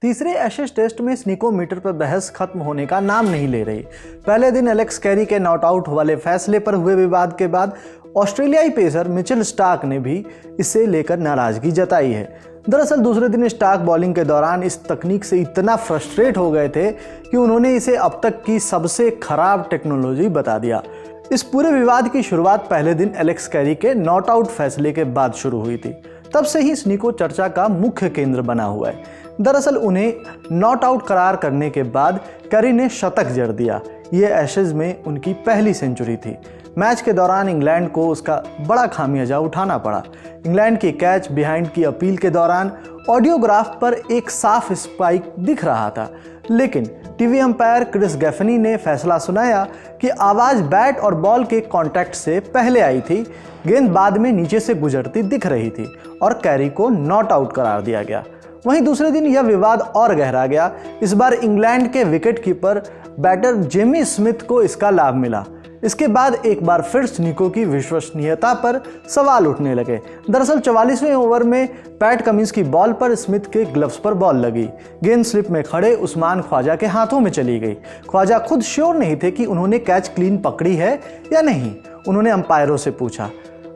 तीसरे Ashes test में स्नीकोमीटर पर बहस खत्म होने का नाम नहीं ले रही। पहले दिन एलेक्स कैरी के नॉट आउट वाले फैसले पर हुए विवाद के बाद ऑस्ट्रेलियाई पेसर मिचेल स्टार्क ने भी इसे लेकर नाराजगी जताई है। दरअसल दूसरे दिन स्टार्क बॉलिंग के दौरान इस तकनीक से इतना फ्रस्ट्रेट हो गए थे कि उन्होंने इसे अब तक की सबसे खराब टेक्नोलॉजी बता दिया। इस पूरे विवाद की शुरुआत पहले दिन एलेक्स कैरी के नॉट आउट फैसले के बाद शुरू हुई थी। तब से ही स्नीको चर्चा का मुख्य केंद्र बना हुआ है। दरअसल उन्हें नॉट आउट करार करने के बाद कैरी ने शतक जड़ दिया। ये एशेज में उनकी पहली सेंचुरी थी। मैच के दौरान इंग्लैंड को उसका बड़ा खामियाजा उठाना पड़ा। इंग्लैंड की कैच बिहाइंड की अपील के दौरान ऑडियोग्राफ पर एक साफ स्पाइक दिख रहा था, लेकिन टीवी अंपायर क्रिस गैफनी ने फैसला सुनाया कि आवाज़ बैट और बॉल के कांटेक्ट से पहले आई थी। गेंद बाद में नीचे से गुजरती दिख रही थी और कैरी को नॉट आउट करार दिया गया। वहीं दूसरे दिन यह विवाद और गहरा गया। इस बार इंग्लैंड के विकेटकीपर बैटर जेमी स्मिथ को इसका लाभ मिला। इसके बाद एक बार फिर स्नीको की विश्वसनीयता पर सवाल उठने लगे। दरअसल 44वें ओवर में पैट कमिंस की बॉल पर स्मिथ के ग्लव्स पर बॉल लगी। गेंद स्लिप में खड़े उस्मान ख्वाजा के हाथों में चली गई। ख्वाजा खुद श्योर नहीं थे कि उन्होंने कैच क्लीन पकड़ी है या नहीं। उन्होंने अंपायरों से पूछा।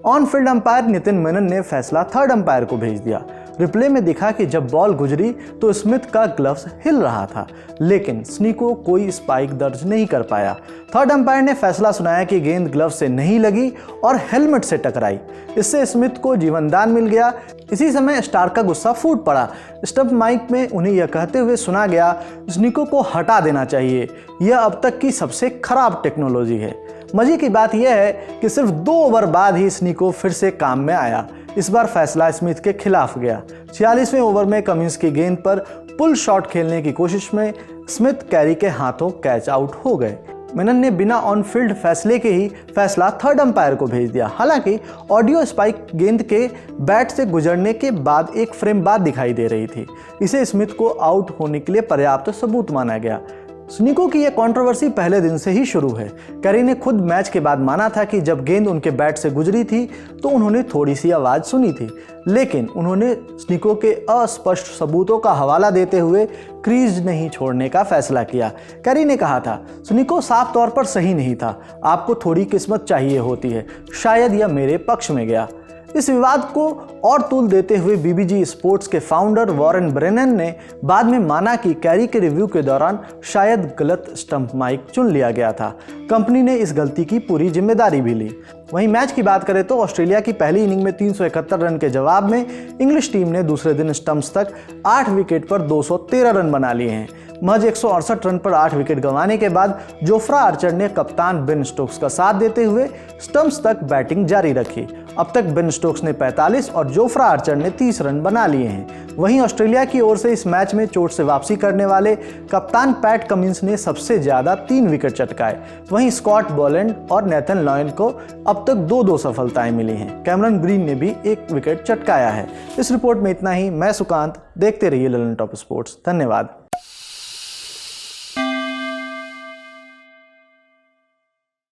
On field umpire Nitin Menon ने फैसला थर्ड अंपायर को भेज दिया। रिप्ले में दिखा कि जब बॉल गुजरी तो स्मिथ का ग्लव्स हिल रहा था, लेकिन स्नीको कोई स्पाइक दर्ज नहीं कर पाया। थर्ड अंपायर ने फैसला सुनाया कि गेंद ग्लव से नहीं लगी और हेलमेट से टकराई। इससे स्मिथ को जीवनदान मिल गया। इसी समय स्टार्क का गुस्सा फूट पड़ा। स्टंप माइक में उन्हें यह कहते हुए सुना गया, स्नीको को हटा देना चाहिए, यह अब तक की सबसे खराब टेक्नोलॉजी है। मजे की बात यह है कि सिर्फ 2 ओवर बाद ही स्नीको फिर से काम में आया। इस बार फैसला स्मिथ के खिलाफ गया। 46वें ओवर में कमिंस की गेंद पर पुल शॉट खेलने की कोशिश में स्मिथ कैरी के हाथों कैच आउट हो गए। मेनन ने बिना ऑन फील्ड फैसले के ही फैसला थर्ड अंपायर को भेज दिया। हालांकि ऑडियो स्पाइक गेंद के बैट से गुजरने के बाद एक फ्रेम बाद दिखाई दे रही थी। इसे स्मिथ को आउट होने के लिए पर्याप्त सबूत माना गया। स्नीको की यह कंट्रोवर्सी पहले दिन से ही शुरू है। कैरी ने खुद मैच के बाद माना था कि जब गेंद उनके बैट से गुजरी थी तो उन्होंने थोड़ी सी आवाज़ सुनी थी, लेकिन उन्होंने स्नीको के अस्पष्ट सबूतों का हवाला देते हुए क्रीज नहीं छोड़ने का फैसला किया। कैरी ने कहा था, स्नीको साफ तौर पर सही नहीं था, आपको थोड़ी किस्मत चाहिए होती है, शायद यह मेरे पक्ष में गया। इस विवाद को और तूल देते हुए बीबीजी स्पोर्ट्स के फाउंडर वॉरेन ब्रेनन ने बाद में माना कि कैरी के रिव्यू के दौरान शायद गलत स्टंप माइक चुन लिया गया था। कंपनी ने इस गलती की पूरी जिम्मेदारी भी ली। वहीं मैच की बात करें तो ऑस्ट्रेलिया की पहली इनिंग में 371 रन के जवाब में इंग्लिश टीम ने दूसरे दिन स्टंप्स तक 8 विकेट पर 213 रन बना लिए हैं। महज 168 रन पर 8 विकेट गंवाने के बाद जोफ्रा आर्चर ने कप्तान बेन स्टोक्स का साथ देते हुए स्टंप्स तक बैटिंग जारी रखी। अब तक बेन स्टोक्स ने 45 और जोफ्रा आर्चर ने 30 रन बना लिए हैं। वहीं ऑस्ट्रेलिया की ओर से इस मैच में चोट से वापसी करने वाले कप्तान पैट कमिंस ने सबसे ज्यादा 3 विकेट चटकाए। वहीं स्कॉट बोलैंड और नेथन लॉयन को अब तक 2-2 सफलताएं मिली हैं। कैमरन ग्रीन ने भी 1 विकेट चटकाया है। इस रिपोर्ट में इतना ही। मैं सुकांत, देखते रहिए ललन टॉप स्पोर्ट्स। धन्यवाद।